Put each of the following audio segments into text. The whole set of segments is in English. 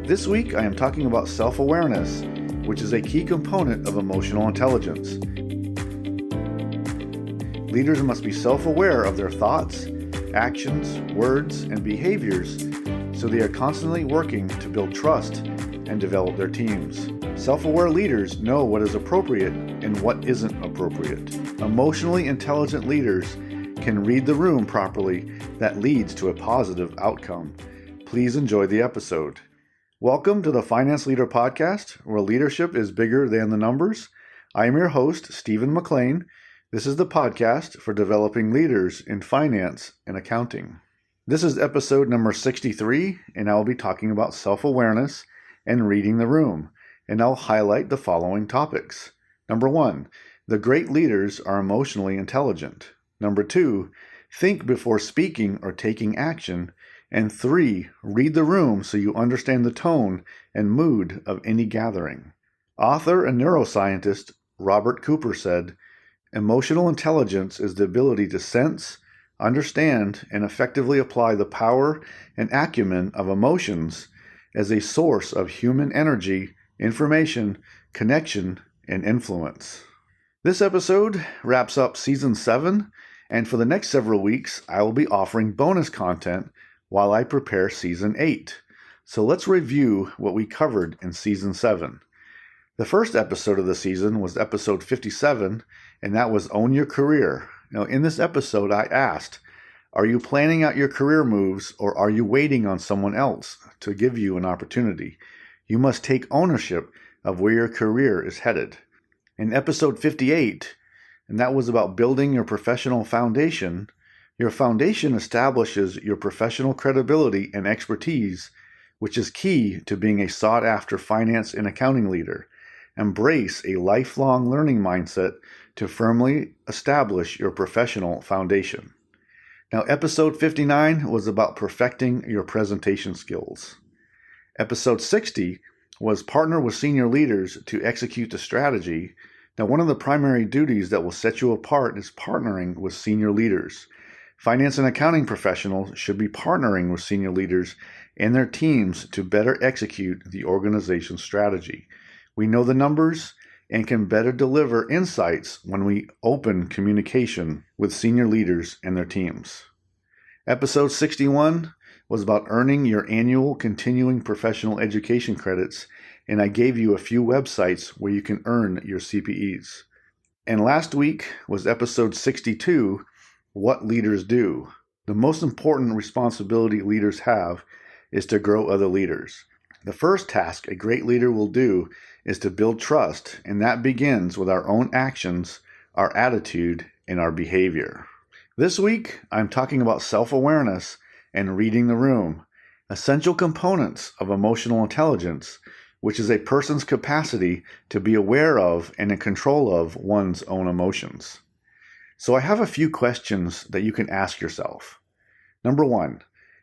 This week, I am talking about self-awareness, which is a key component of emotional intelligence. Leaders must be self-aware of their thoughts, actions, words, and behaviors so they are constantly working to build trust and develop their teams. Self-aware leaders know what is appropriate and what isn't appropriate. Emotionally intelligent leaders can read the room properly that leads to a positive outcome. Please enjoy the episode. Welcome to the Finance Leader Podcast, where leadership is bigger than the numbers. I am your host, Stephen McLean. This is the podcast for developing leaders in finance and accounting. This is episode number 63, and I will be talking about self-awareness and reading the room, and I'll highlight the following topics. Number 1, the great leaders are emotionally intelligent. Number 2, think before speaking or taking action. And 3, read the room so you understand the tone and mood of any gathering. Author and neuroscientist Robert Cooper said, "Emotional intelligence is the ability to sense, understand, and effectively apply the power and acumen of emotions as a source of human energy, information, connection, and influence." This episode wraps up Season 7, and for the next several weeks, I will be offering bonus content while I prepare Season 8. So let's review what we covered in Season 7. The first episode of the season was episode 57, and that was Own Your Career. Now, in this episode, I asked, are you planning out your career moves, or are you waiting on someone else to give you an opportunity? You must take ownership of where your career is headed. In episode 58, and that was about building your professional foundation, your foundation establishes your professional credibility and expertise, which is key to being a sought-after finance and accounting leader. Embrace a lifelong learning mindset to firmly establish your professional foundation. Now, episode 59 was about perfecting your presentation skills. Episode 60 was partner with senior leaders to execute the strategy. Now, one of the primary duties that will set you apart is partnering with senior leaders. Finance and accounting professionals should be partnering with senior leaders and their teams to better execute the organization's strategy. We know the numbers and can better deliver insights when we open communication with senior leaders and their teams. Episode 61 was about earning your annual continuing professional education credits, and I gave you a few websites where you can earn your CPEs. And last week was episode 62, What Leaders Do. The most important responsibility leaders have is to grow other leaders. The first task a great leader will do is to build trust, and that begins with our own actions, our attitude, and our behavior. This week, I'm talking about self-awareness and reading the room, essential components of emotional intelligence, which is a person's capacity to be aware of and in control of one's own emotions. So I have a few questions that you can ask yourself. Number 1,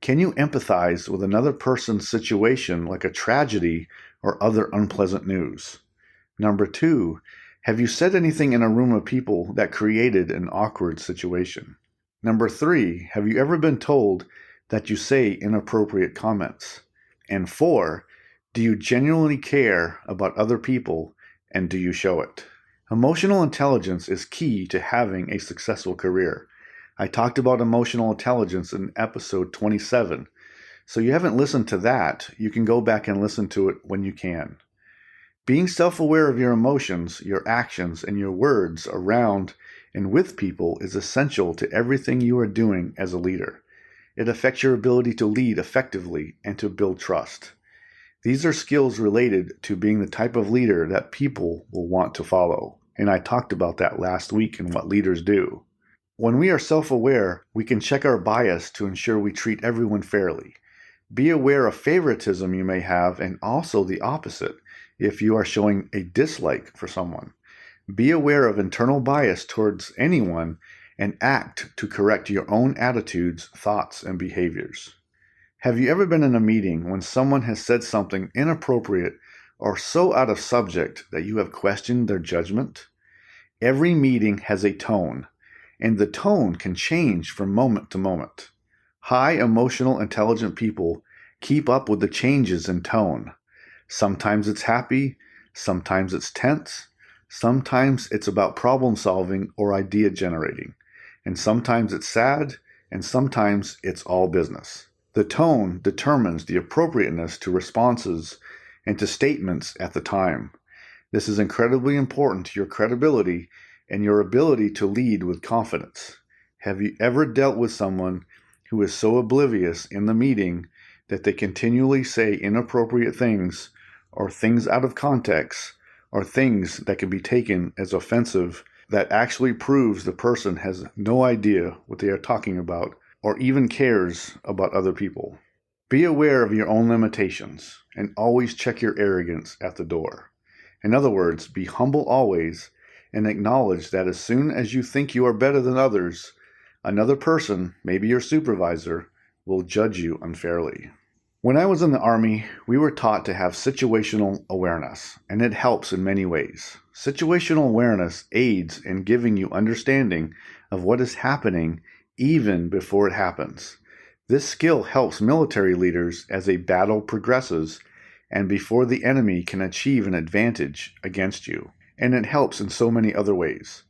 can you empathize with another person's situation like a tragedy or other unpleasant news? Number 2, have you said anything in a room of people that created an awkward situation? Number 3, have you ever been told that you say inappropriate comments? And 4, do you genuinely care about other people, and do you show it? Emotional intelligence is key to having a successful career. I talked about emotional intelligence in episode 27. So you haven't listened to that, you can go back and listen to it when you can. Being self-aware of your emotions, your actions, and your words around and with people is essential to everything you are doing as a leader. It affects your ability to lead effectively and to build trust. These are skills related to being the type of leader that people will want to follow. And I talked about that last week in What Leaders Do. When we are self-aware, we can check our bias to ensure we treat everyone fairly. Be aware of favoritism you may have, and also the opposite if you are showing a dislike for someone. Be aware of internal bias towards anyone and act to correct your own attitudes, thoughts, and behaviors. Have you ever been in a meeting when someone has said something inappropriate or so out of subject that you have questioned their judgment? Every meeting has a tone, and the tone can change from moment to moment. High emotional intelligent people Keep up with the changes in tone. Sometimes it's happy, sometimes it's tense, sometimes it's about problem solving or idea generating, and sometimes it's sad, and sometimes it's all business. The tone determines the appropriateness to responses and to statements at the time. This is incredibly important to your credibility and your ability to lead with confidence. Have you ever dealt with someone who is so oblivious in the meeting that they continually say inappropriate things or things out of context or things that can be taken as offensive that actually proves the person has no idea what they are talking about or even cares about other people? Be aware of your own limitations and always check your arrogance at the door. In other words, be humble always and acknowledge that as soon as you think you are better than others, another person, maybe your supervisor, will judge you unfairly. When I was in the Army, we were taught to have situational awareness, and it helps in many ways. Situational awareness aids in giving you understanding of what is happening even before it happens. This skill helps military leaders as a battle progresses and before the enemy can achieve an advantage against you. And it helps in so many other ways.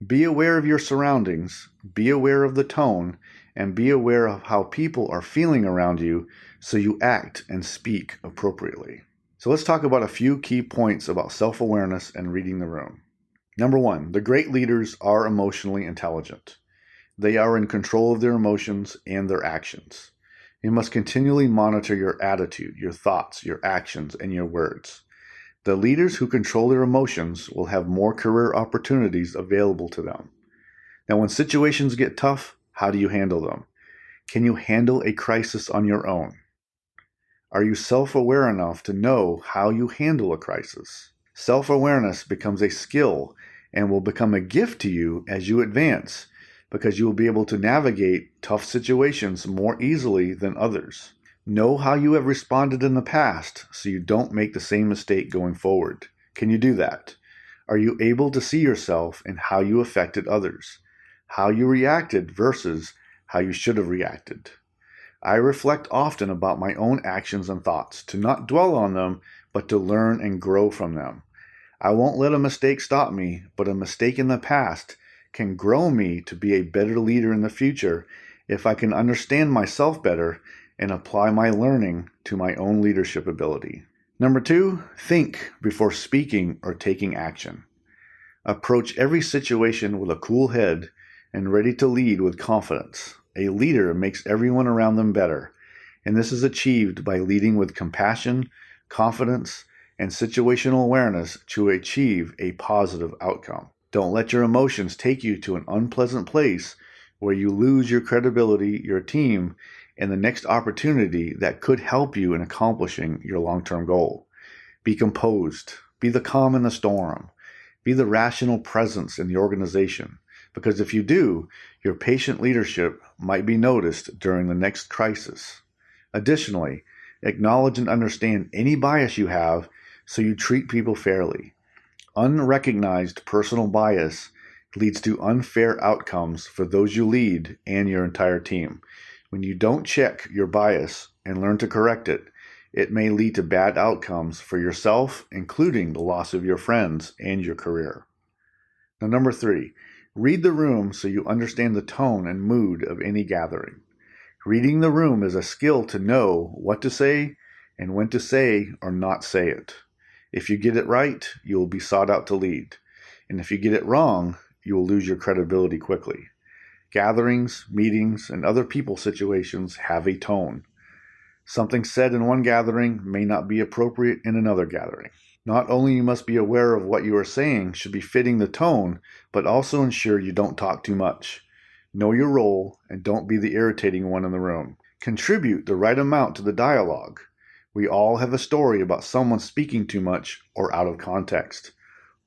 Be aware of your surroundings, be aware of the tone, and be aware of how people are feeling around you so you act and speak appropriately. So let's talk about a few key points about self-awareness and reading the room. Number one, the great leaders are emotionally intelligent. They are in control of their emotions and their actions. You must continually monitor your attitude, your thoughts, your actions, and your words. The leaders who control their emotions will have more career opportunities available to them. Now, when situations get tough, how do you handle them? Can you handle a crisis on your own? Are you self-aware enough to know how you handle a crisis? Self-awareness becomes a skill and will become a gift to you as you advance, because you will be able to navigate tough situations more easily than others. Know how you have responded in the past so you don't make the same mistake going forward. Can you do that? Are you able to see yourself in how you affected others? How you reacted versus how you should have reacted? I reflect often about my own actions and thoughts, to not dwell on them, but to learn and grow from them. I won't let a mistake stop me, but a mistake in the past can grow me to be a better leader in the future if I can understand myself better and apply my learning to my own leadership ability. Number two, think before speaking or taking action. Approach every situation with a cool head and ready to lead with confidence. A leader makes everyone around them better, and this is achieved by leading with compassion, confidence, and situational awareness to achieve a positive outcome. Don't let your emotions take you to an unpleasant place where you lose your credibility, your team, and the next opportunity that could help you in accomplishing your long-term goal. Be composed. Be the calm in the storm. Be the rational presence in the organization, because if you do, your patient leadership might be noticed during the next crisis. Additionally, acknowledge and understand any bias you have so you treat people fairly. Unrecognized personal bias leads to unfair outcomes for those you lead and your entire team. When you don't check your bias and learn to correct it, it may lead to bad outcomes for yourself, including the loss of your friends and your career. Now, number three, read the room so you understand the tone and mood of any gathering. Reading the room is a skill to know what to say and when to say or not say it. If you get it right, you will be sought out to lead. And if you get it wrong, you will lose your credibility quickly. Gatherings, meetings, and other people situations have a tone. Something said in one gathering may not be appropriate in another gathering. Not only you must be aware of what you are saying should be fitting the tone, but also ensure you don't talk too much. Know your role and don't be the irritating one in the room. Contribute the right amount to the dialogue. We all have a story about someone speaking too much or out of context,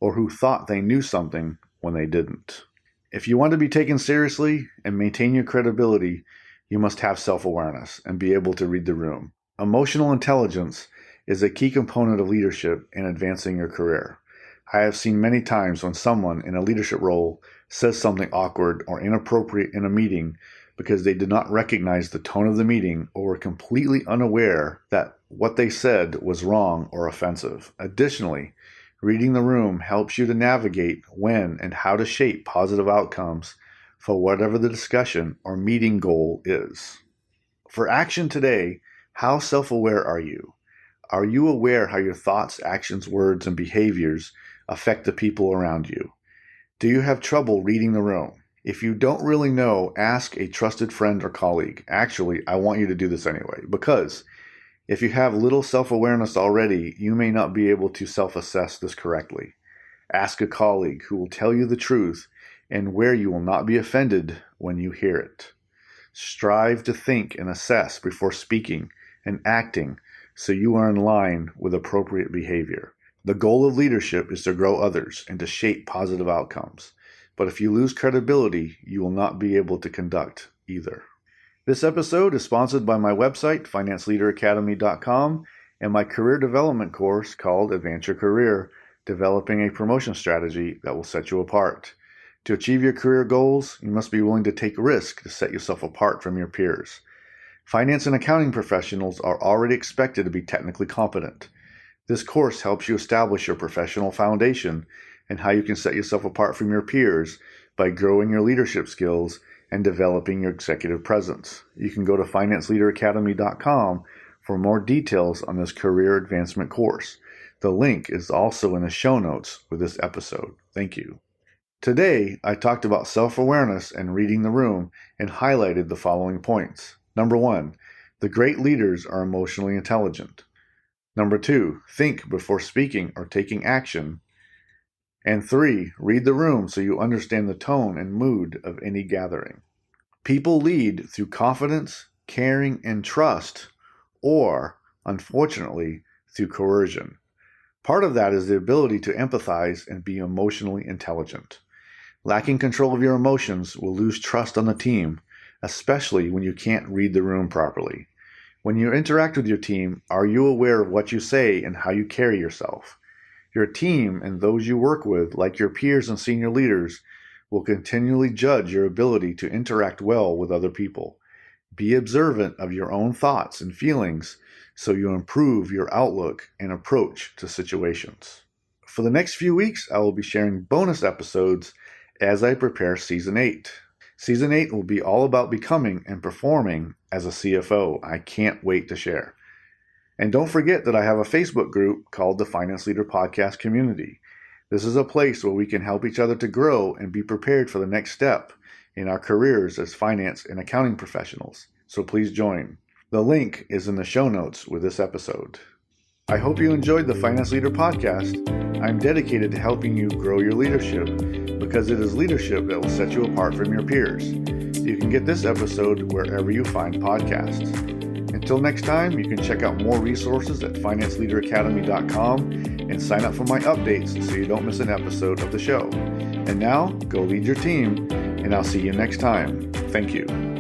or who thought they knew something when they didn't. If you want to be taken seriously and maintain your credibility, you must have self-awareness and be able to read the room. Emotional intelligence is a key component of leadership in advancing your career. I have seen many times when someone in a leadership role says something awkward or inappropriate in a meeting because they did not recognize the tone of the meeting or were completely unaware that what they said was wrong or offensive. Additionally, reading the room helps you to navigate when and how to shape positive outcomes for whatever the discussion or meeting goal is. For action today, how self-aware are you? Are you aware how your thoughts, actions, words, and behaviors affect the people around you? Do you have trouble reading the room? If you don't really know, ask a trusted friend or colleague. Actually, I want you to do this anyway, because if you have little self-awareness already, you may not be able to self-assess this correctly. Ask a colleague who will tell you the truth and where you will not be offended when you hear it. Strive to think and assess before speaking and acting so you are in line with appropriate behavior. The goal of leadership is to grow others and to shape positive outcomes. But if you lose credibility, you will not be able to conduct either. This episode is sponsored by my website, financeleaderacademy.com, and my career development course called Advance Your Career, Developing a Promotion Strategy that will set you apart. To achieve your career goals, you must be willing to take risk to set yourself apart from your peers. Finance and accounting professionals are already expected to be technically competent. This course helps you establish your professional foundation and how you can set yourself apart from your peers by growing your leadership skills and developing your executive presence. You can go to financeleaderacademy.com for more details on this career advancement course. The link is also in the show notes with this episode. Thank you. Today, I talked about self-awareness and reading the room and highlighted the following points. Number 1, the great leaders are emotionally intelligent. Number 2, think before speaking or taking action. And 3, read the room so you understand the tone and mood of any gathering. People lead through confidence, caring, and trust, or, unfortunately, through coercion. Part of that is the ability to empathize and be emotionally intelligent. Lacking control of your emotions will lose trust on the team, especially when you can't read the room properly. When you interact with your team, are you aware of what you say and how you carry yourself? Your team and those you work with, like your peers and senior leaders, will continually judge your ability to interact well with other people. Be observant of your own thoughts and feelings so you improve your outlook and approach to situations. For the next few weeks, I will be sharing bonus episodes as I prepare Season 8. Season 8 will be all about becoming and performing as a CFO. I can't wait to share. And don't forget that I have a Facebook group called the Finance Leader Podcast Community. This is a place where we can help each other to grow and be prepared for the next step in our careers as finance and accounting professionals. So please join. The link is in the show notes with this episode. I hope you enjoyed the Finance Leader Podcast. I'm dedicated to helping you grow your leadership because it is leadership that will set you apart from your peers. You can get this episode wherever you find podcasts. Until next time, you can check out more resources at financeleaderacademy.com and sign up for my updates so you don't miss an episode of the show. And now, go lead your team, and I'll see you next time. Thank you.